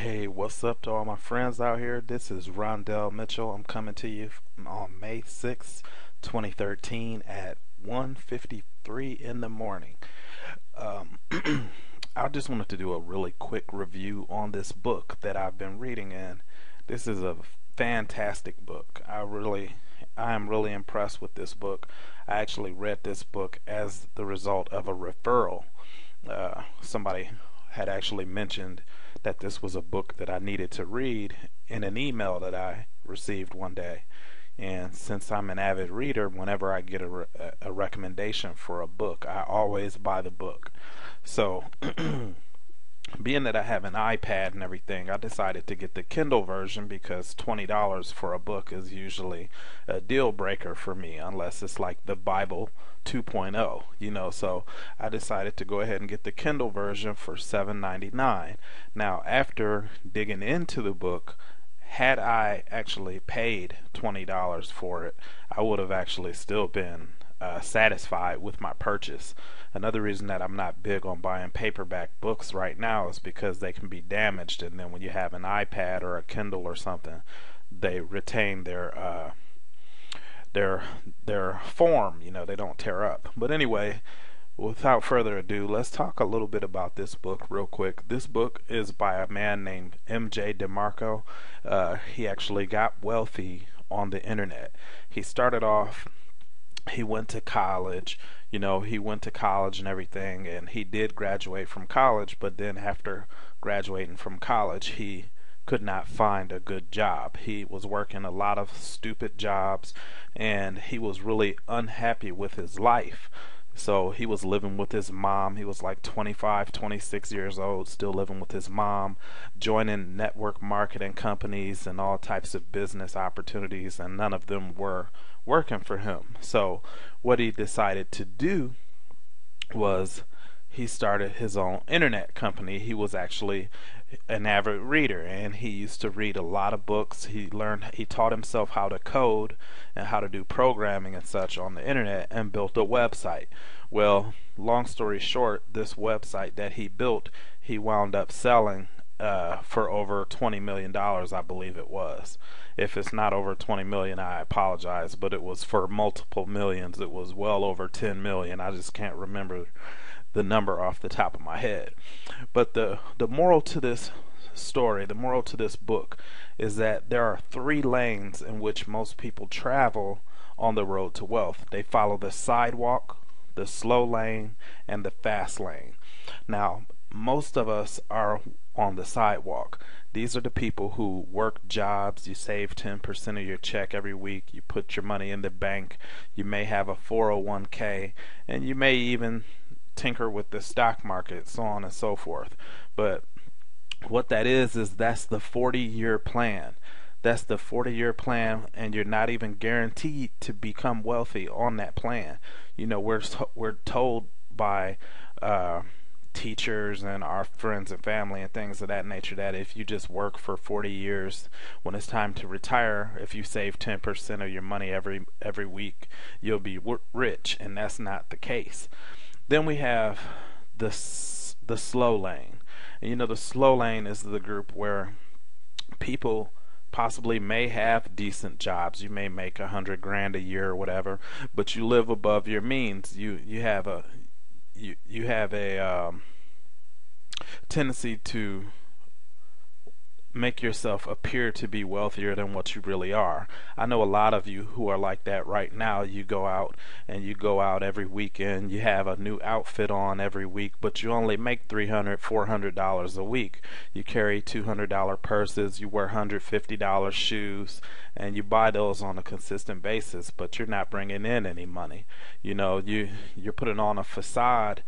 Hey, what's up to all my friends out here? This is Rondell Mitchell. I'm coming to you on May 6th, 2013 at 1:53 in the morning. Um, I just wanted to do a really quick review on this book that I've been reading, and this is a fantastic book. I am really impressed with this book. I actually read this book as the result of a referral. Somebody had actually mentioned that this was a book that I needed to read in an email that I received one day. And since I'm an avid reader, whenever I get a recommendation for a book, I always buy the book. So, being that I have an iPad and everything, I decided to get the Kindle version because $20 for a book is usually a deal breaker for me unless it's like the Bible 2.0, so I decided to go ahead and get the Kindle version for $7.99. Now, after digging into the book, had I actually paid $20 for it, I would have actually still been satisfied with my purchase. Another reason that I'm not big on buying paperback books right now is because they can be damaged, and then when you have an iPad or a Kindle or something, they retain their form. They don't tear up. But anyway, without further ado, let's talk a little bit about this book real quick. This book is by a man named M.J. Demarco. He actually got wealthy on the internet. He started off, he went to college, he went to college and everything, and he did graduate from college, but then after graduating from college, he could not find a good job. He was working a lot of stupid jobs, and he was really unhappy with his life. So he was living with his mom. He was like 25, 26 years old, still living with his mom, joining network marketing companies and all types of business opportunities, and none of them were working for him. So what he decided to do was he started his own internet company. He was actually an avid reader, and he used to read a lot of books. He taught himself how to code and how to do programming and such on the internet, and built a website. Well, long story short, this website that he built, he wound up selling for over $20 million, I believe it was. If it's not over 20 million, I apologize, but it was for multiple millions. It was well over 10 million. I just can't remember the number off the top of my head. But the moral to this story, the moral to this book, is that there are three lanes in which most people travel on the road to wealth. They follow the sidewalk, the slow lane, and the fast lane. Now, most of us are on the sidewalk. These are the people who work jobs. You save 10% of your check every week. You put your money in the bank. You may have a 401k, and you may even tinker with the stock market, so on and so forth. But what that is that's the 40-year plan. That's the 40-year plan, and you're not even guaranteed to become wealthy on that plan. We're told by teachers and our friends and family and things of that nature that if you just work for 40 years, when it's time to retire, if you save 10% of your money every week, you'll be rich, and that's not the case. Then we have the slow lane. And the slow lane is the group where people possibly may have decent jobs. You may make $100,000 a year or whatever, but you live above your means. You have a tendency to make yourself appear to be wealthier than what you really are. I know a lot of you who are like that right now. You go out every weekend, you have a new outfit on every week, but you only make $300, $400 a week. You carry $200 purses, you wear $150 shoes, and you buy those on a consistent basis, but you're not bringing in any money. You're putting on a facade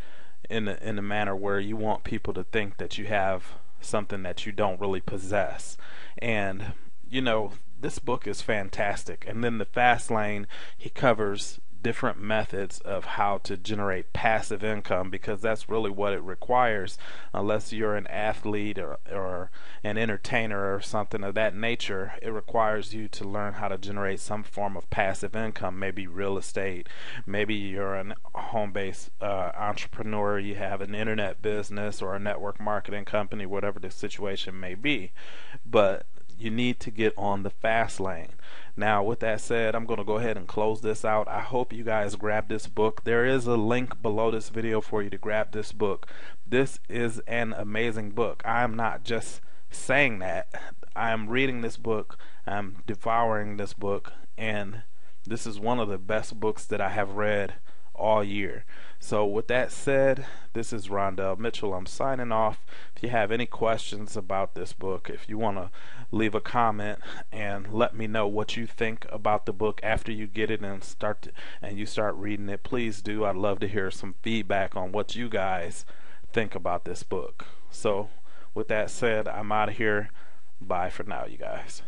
in a manner where you want people to think that you have something that you don't really possess. And this book is fantastic. And then the fast lane, he covers different methods of how to generate passive income, because that's really what it requires. Unless you're an athlete or an entertainer or something of that nature, it requires you to learn how to generate some form of passive income. Maybe real estate, maybe you're a home-based entrepreneur, you have an internet business or a network marketing company, whatever the situation may be. But you need to get on the fast lane. Now, with that said, I'm going to go ahead and close this out. I hope you guys grab this book. There is a link below this video for you to grab this book. This is an amazing book. I'm not just saying that. I'm reading this book, I'm devouring this book, and this is one of the best books that I have read all year. So with that said, this is Rondell Mitchell. I'm signing off. If you have any questions about this book, if you want to leave a comment and let me know what you think about the book after you get it and you start reading it, please do. I'd love to hear some feedback on what you guys think about this book. So with that said, I'm out of here. Bye for now, you guys.